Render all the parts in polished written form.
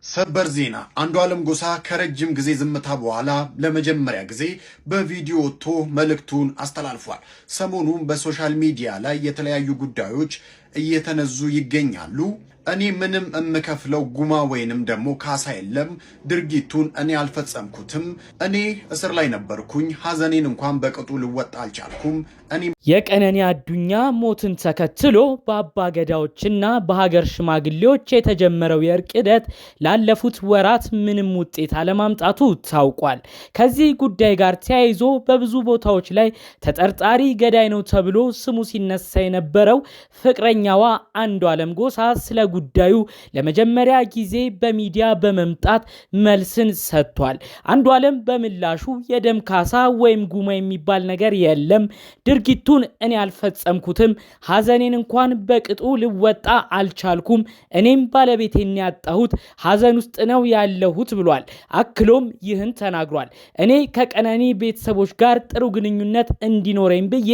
ሰበር ዜና አንዱዓለም ጎሳ ከረጅም ጊዜ ዝምታ በኋላ ለመጀመሪያ ጊዜ በቪዲዮ ወጥቶ መልእክቱን አስተላልፏል። ሰሞኑን በሶሻል ሚዲያ ላይ የተለያዩ ጉዳዮች እየተነዙ ይገኛሉ። እኔ ምንም እምከፍለው ጉማ ወይንም ደግሞ ካሳ የለም፣ ድርጊቱን እኔ አልፈጸምኩትም፣ እኔ እስር ላይ ነበርኩኝ፣ ሐዘኔን እንኳን በቅጡ ልወጣ አልቻልኩም። የቀነኒ አዱኛ ሞትን ተከትሎ በአባ ገዳዎችና በሀገር ሽማግሌዎች የተጀመረው የእርቅ ሂደት ላለፉት ወራት ምንም ውጤት አለማምጣቱ ታውቋል። ከዚህ ጉዳይ ጋር ተያይዞ በብዙ ቦታዎች ላይ ተጠርጣሪ ገዳይ ነው ተብሎ ስሙ ሲነሳ የነበረው ፍቅረኛዋ አንዱዓለም ጎሳ ስለ ጉዳዩ ለመጀመሪያ ጊዜ በሚዲያ በመምጣት መልስን ሰጥቷል። አንዱዓለም በምላሹ የደም ካሳ ወይም ጉማ የሚባል ነገር የለም፣ ድርጊቱን እኔ አልፈጸምኩትም፣ ሐዘኔን እንኳን በቅጡ ልወጣ አልቻልኩም፣ እኔም ባለቤቴን ያጣሁት ሐዘን ውስጥ ነው ያለሁት ብሏል። አክሎም ይህን ተናግሯል። እኔ ከቀነኒ ቤተሰቦች ጋር ጥሩ ግንኙነት እንዲኖረኝ ብዬ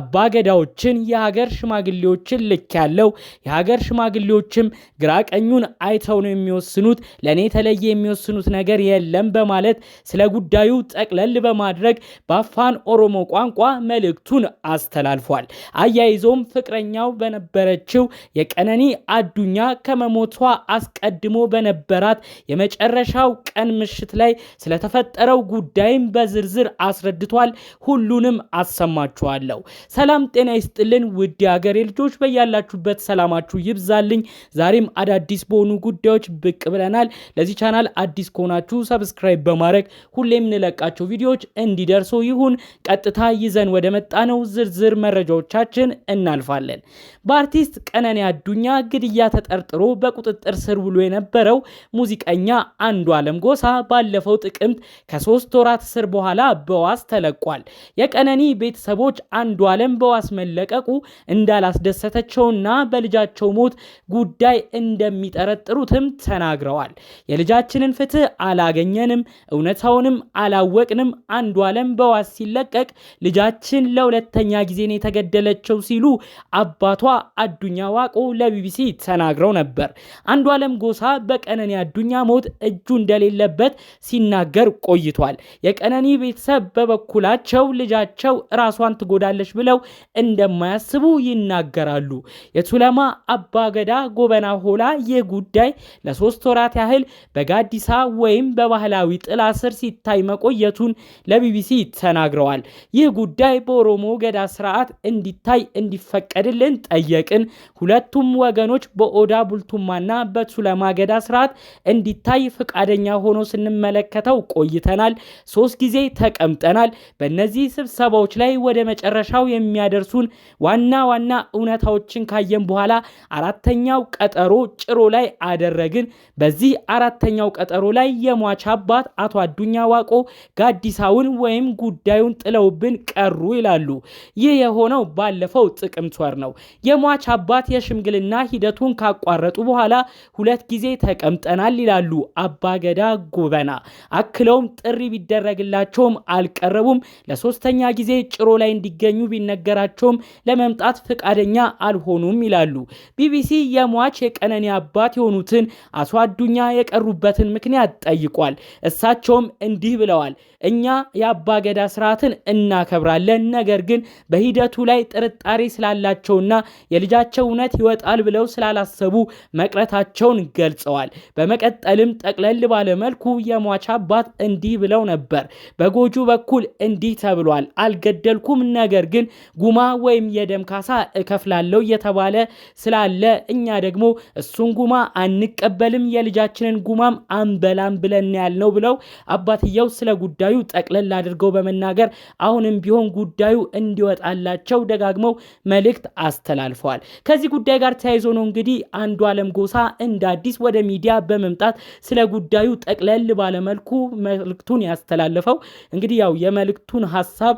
አባገዳዎችን የሀገር ሽማግሌዎችን ልክ ያለው የሀገር ሽማግሌዎችም ግራ ቀኙን አይተው ነው የሚወስኑት፣ ለኔ የተለየ የሚወስኑት ነገር የለም በማለት ስለ ጉዳዩ ጠቅለል በማድረግ በአፋን ኦሮሞ ቋንቋ መልእክቱን አስተላልፏል። አያይዞም ፍቅረኛው በነበረችው የቀነኒ አዱኛ ከመሞቷ አስቀድሞ በነበራት የመጨረሻው ቀን ምሽት ላይ ስለተፈጠረው ጉዳይም በዝርዝር አስረድቷል። ሁሉንም አሰማችኋለሁ። ሰላም ጤና ይስጥልን ውድ የሀገሬ ልጆች፣ በያላችሁበት ሰላማችሁ ይብዛልኝ። ዛሬም አዳዲስ በሆኑ ጉዳዮች ብቅ ብለናል። ለዚህ ቻናል አዲስ ከሆናችሁ ሰብስክራይብ በማድረግ ሁሌም እንለቃቸው ቪዲዮዎች እንዲደርሱ ይሁን። ቀጥታ ይዘን ወደ መጣነው ዝርዝር መረጃዎቻችን እናልፋለን። በአርቲስት ቀነኒ አዱኛ ግድያ ተጠርጥሮ በቁጥጥር ስር ውሎ የነበረው ሙዚቀኛ አንዱዓለም ጎሳ ባለፈው ጥቅምት ከ3 ወራት እስር በኋላ በዋስ ተለቋል። የቀነኒ ቤተሰቦች አንዱዓለም በዋስ መለቀቁ እንዳላስደሰተቸውና በልጃቸው ሞት ጉዳይ እንደሚጠረጥሩትም ተናግረዋል። የልጃችንን ፍትህ አላገኘንም፣ እውነታውንም አላወቅንም፣ አንዱዓለም በዋስ ሲለቀቅ ልጃችን ለሁለተኛ ጊዜ ነው የተገደለችው ሲሉ አባቷ አዱኛ ዋቆ ለቢቢሲ ተናግረው ነበር። አንዱዓለም ጎሳ በቀነኒ አዱኛ ሞት እጁ እንደሌለበት ሲናገር ቆይቷል። የቀነኒ ቤተሰብ በበኩላቸው ልጃቸው ራሷን ትጎዳለች ብለው እንደማያስቡ ይናገራሉ። የቱለማ አባገዳ ጎበና ሆላ ይህ ጉዳይ ለ3 ወራት ያህል በጋዲሳ ወይም በባህላዊ ጥላ ስር ሲታይ መቆየቱን ለቢቢሲ ተናግረዋል። ይህ ጉዳይ በኦሮሞ ገዳ ስርዓት እንዲታይ እንዲፈቀድልን ጠየቅን። ሁለቱም ወገኖች በኦዳ ቡልቱማና በቱለማ ገዳ ስርዓት እንዲታይ ፈቃደኛ ሆኖ ስንመለከተው ቆይተናል። 3 ጊዜ ተቀምጠናል። በእነዚህ ስብሰባዎች ላይ ወደ መጨረሻው የሚያደርሱን ዋና እውነታዎችን ካየን በኋላ አራተኛው ቀጠሮ ጭሮ ላይ አደረግን። በዚህ አራተኛው ቀጠሮ ላይ የሟች አባት አቶ አዱኛ ዋቆ ጋዲሳውን ወይም ጉዳዩን ጥለውብን ቀሩ ይላሉ። ይህ የሆነው ባለፈው ጥቅምት ወር ነው። የሟች አባት የሽምግልና ሂደቱን ካቋረጡ በኋላ 2 ጊዜ ተቀምጠናል ይላሉ አባገዳ ጎበና። አክለውም ጥሪ ቢደረግላቸውም አልቀረቡም። ለ3ኛ ጊዜ ጭሮ ላይ እንዲገኙ ቢነገራቸውም ለመምጣት ፈቃደኛ አልሆኑም ይላሉ። ቢቢሲ የሟች የቀነኒ አባት የሆኑትን አቶ አዱኛ የቀሩበትን ምክንያት ጠይቋል። እሳቸውም እንዲህ ብለዋል። እኛ የአባገዳ ስርዓትን እናከብራለን፣ ነገር ግን በሂደቱ ላይ ጥርጣሬ ስላላቸውና የልጃቸው እውነት ይወጣል ብለው ስላላሰቡ መቅረታቸውን ገልጸዋል። በመቀጠልም ጠቅለል ባለ መልኩ የሟች አባት እንዲህ ብለው ነበር። በጎጁ በኩል እንዲህ ተብሏል። አልገደልኩም፣ ነገር ግን ጉማ ወይም የደም ካሳ እከፍላለሁ እየተባለ ስላለ እኛ ደግሞ እሱን ጉማ አንቀበልም፣ የልጃችንን ጉማም አንበላም ብለን ያልነው ብለው አባትየው ስለ ጉዳዩ ጠቅለል አድርገው በመናገር አሁንም ቢሆን ጉዳዩ እንዲወጣላቸው ደጋግመው መልእክት አስተላልፈዋል። ከዚህ ጉዳይ ጋር ተያይዞ ነው እንግዲህ አንዱዓለም ጎሳ እንደ አዲስ ወደ ሚዲያ በመምጣት ስለ ጉዳዩ ጠቅለል ባለ መልኩ መልእክቱን ያስተላልፈው። እንግዲህ ያው የመልእክቱን ሐሳብ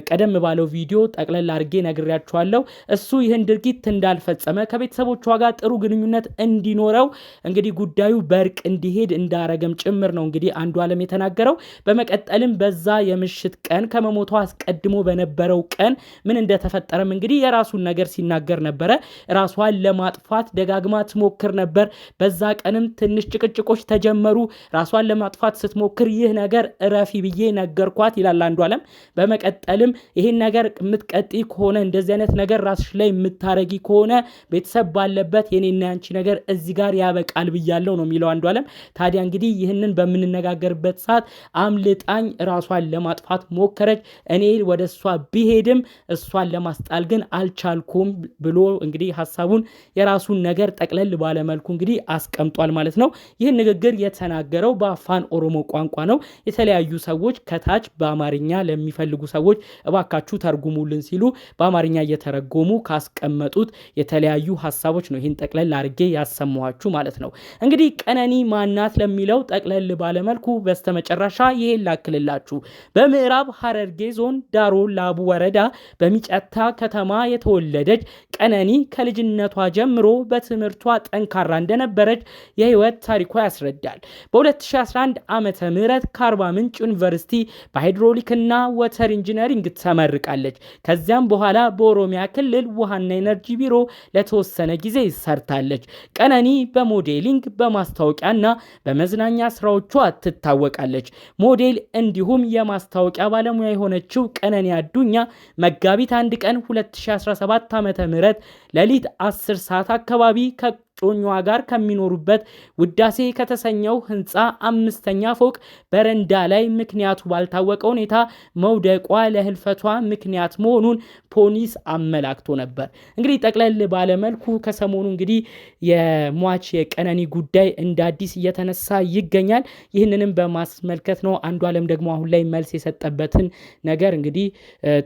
ቀደም ባለው ቪዲዮ ጠቅለል አድርጌ ነግሬያችኋለሁ። እሱ ይህን ድርጊት እንዳልፈጸመ ከቤተሰቦቿ ጋር ጥሩ ጥሩ ግንኙነት እንዲኖረው እንግዲህ ጉዳዩ በእርቅ እንዲሄድ እንዳረገም ጭምር ነው እንግዲህ አንዱዓለም የተናገረው። በመቀጠልም በዛ የምሽት ቀን ከመሞቷ አስቀድሞ በነበረው ቀን ምን እንደተፈጠረም እንግዲህ የራሱን ነገር ሲናገር ነበረ። ራሷን ለማጥፋት ደጋግማ ትሞክር ነበር። በዛ ቀንም ትንሽ ጭቅጭቆች ተጀመሩ። ራሷን ለማጥፋት ስትሞክር ይህ ነገር እረፊ ብዬ ነገርኳት ይላል አንዱዓለም። በመቀጠልም ይሄን ነገር የምትቀጥይ ከሆነ እንደዚህ አይነት ነገር ራስሽ ላይ የምታረጊ ከሆነ ቤተሰብ ባለበት የኔና ያንቺ ነገር እዚህ ጋር ያበቃል ብያለሁ ነው የሚለው አንዱዓለም። ታዲያ እንግዲህ ይህንን በምንነጋገርበት ሰዓት አምልጣኝ ራሷን ለማጥፋት ሞከረች። እኔ ወደ እሷ ቢሄድም እሷን ለማስጣል ግን አልቻልኩም ብሎ እንግዲህ ሐሳቡን የራሱን ነገር ጠቅለል ባለመልኩ እንግዲህ አስቀምጧል ማለት ነው። ይህን ንግግር የተናገረው በአፋን ኦሮሞ ቋንቋ ነው። የተለያዩ ሰዎች ከታች በአማርኛ ለሚፈልጉ ሰዎች እባካችሁ ተርጉሙልን ሲሉ በአማርኛ እየተረጎሙ ካስቀመጡት የተለያዩ ሐሳቦች ነው ይህን ጠቅለል አድርጌ ያሰማኋችሁ ማለት ነው። እንግዲህ ቀነኒ ማናት ለሚለው ጠቅለል ባለመልኩ በስተመጨረሻ ይሄን ላክልላችሁ። በምዕራብ ሐረርጌ ዞን ዳሮ ላቡ ወረዳ በሚጨታ ከተማ የተወለደች ቀነኒ ከልጅነቷ ጀምሮ በትምህርቷ ጠንካራ እንደነበረች የህይወት ታሪኳ ያስረዳል። በ2011 ዓመተ ምህረት ከአርባ ምንጭ ዩኒቨርሲቲ በሃይድሮሊክና ወተር ኢንጂነሪንግ ተመርቃለች። ከዚያም በኋላ በኦሮሚያ ክልል ውሃና ኤነርጂ ቢሮ ለተወሰነ ጊዜ ሰርታለች። ቀነኒ በሞዴሊንግ በማስታወቂያና በመዝናኛ ስራዎቿ ትታወቃለች። ሞዴል እንዲሁም የማስታወቂያ ባለሙያ የሆነችው ቀነኒ አዱኛ መጋቢት 1 ቀን 2017 ዓ.ም ሌሊት 10 ሰዓት አካባቢ ጮኛዋ ጋር ከሚኖሩበት ውዳሴ ከተሰኘው ህንፃ 5ኛ ፎቅ በረንዳ ላይ ምክንያቱ ባልታወቀ ሁኔታ መውደቋ ለህልፈቷ ምክንያት መሆኑን ፖሊስ አመላክቶ ነበር። እንግዲህ ጠቅለል ባለመልኩ ከሰሞኑ እንግዲህ የሟች የቀነኒ ጉዳይ እንደ አዲስ እየተነሳ ይገኛል። ይህንንም በማስመልከት ነው አንዱዓለም ደግሞ አሁን ላይ መልስ የሰጠበትን ነገር እንግዲህ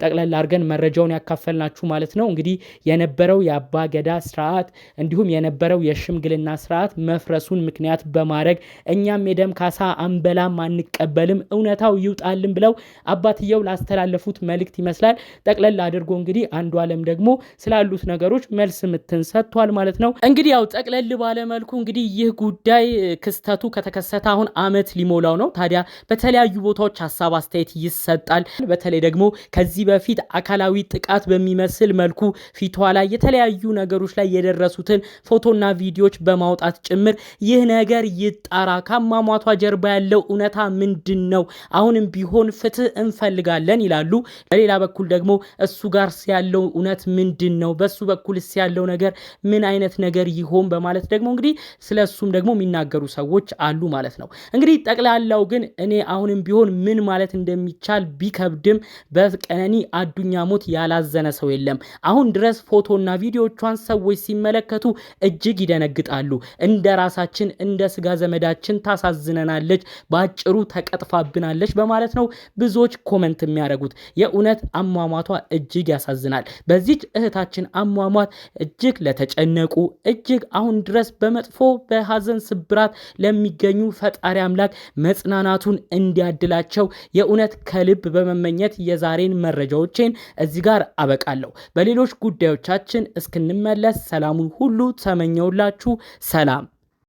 ጠቅለል አድርገን መረጃውን ያካፈልናችሁ ማለት ነው። እንግዲህ የነበረው የአባ ገዳ ስርዓት እንዲሁም የነበረው የሽምግልና ስርዓት መፍረሱን ምክንያት በማድረግ እኛም የደም ካሳ አንበላም አንቀበልም እውነታው ይውጣልን ብለው አባትየው ላስተላለፉት መልእክት ይመስላል። ጠቅለል አድርጎ እንግዲህ አንዱዓለም ደግሞ ስላሉት ነገሮች መልስ ምትን ሰጥቷል ማለት ነው። እንግዲህ ያው ጠቅለል ባለ መልኩ እንግዲህ ይህ ጉዳይ ክስተቱ ከተከሰተ አሁን አመት ሊሞላው ነው። ታዲያ በተለያዩ ቦታዎች ሐሳብ አስተያየት ይሰጣል። በተለይ ደግሞ ከዚህ በፊት አካላዊ ጥቃት በሚመስል መልኩ ፊቷ ላይ የተለያዩ ነገሮች ላይ የደረሱትን ፎቶና ቪዲዮዎች በማውጣት ጭምር ይህ ነገር ይጣራ፣ ከአሟሟቷ ጀርባ ያለው እውነታ ምንድነው? አሁንም ቢሆን ፍትህ እንፈልጋለን ይላሉ። በሌላ በኩል ደግሞ እሱ ጋር ያለው እውነት ምንድነው? በሱ በኩል ያለው ነገር ምን አይነት ነገር ይሆን በማለት ደግሞ እንግዲህ ስለሱም ደግሞ የሚናገሩ ሰዎች አሉ ማለት ነው። እንግዲህ ጠቅላላው ግን እኔ አሁንም ቢሆን ምን ማለት እንደሚቻል ቢከብድም በቀነኒ አዱኛ ሞት ያላዘነ ሰው የለም። አሁን ድረስ ፎቶና ቪዲዮቿን ሰዎች ሲመለከቱ እጅግ ይደነግጣሉ። እንደ ራሳችን እንደ ስጋ ዘመዳችን ታሳዝነናለች፣ ባጭሩ ተቀጥፋብናለች በማለት ነው ብዙዎች ኮሜንት የሚያደርጉት። የእውነት አሟሟቷ እጅግ ያሳዝናል። በዚች እህታችን አሟሟት እጅግ ለተጨነቁ እጅግ አሁን ድረስ በመጥፎ በሐዘን ስብራት ለሚገኙ ፈጣሪ አምላክ መጽናናቱን እንዲያድላቸው የእውነት ከልብ በመመኘት የዛሬን መረጃዎችን እዚህ ጋር አበቃለሁ። በሌሎች ጉዳዮቻችን እስክንመለስ ሰላሙን ሁሉ ተመኘውላችሁ። ሰላም።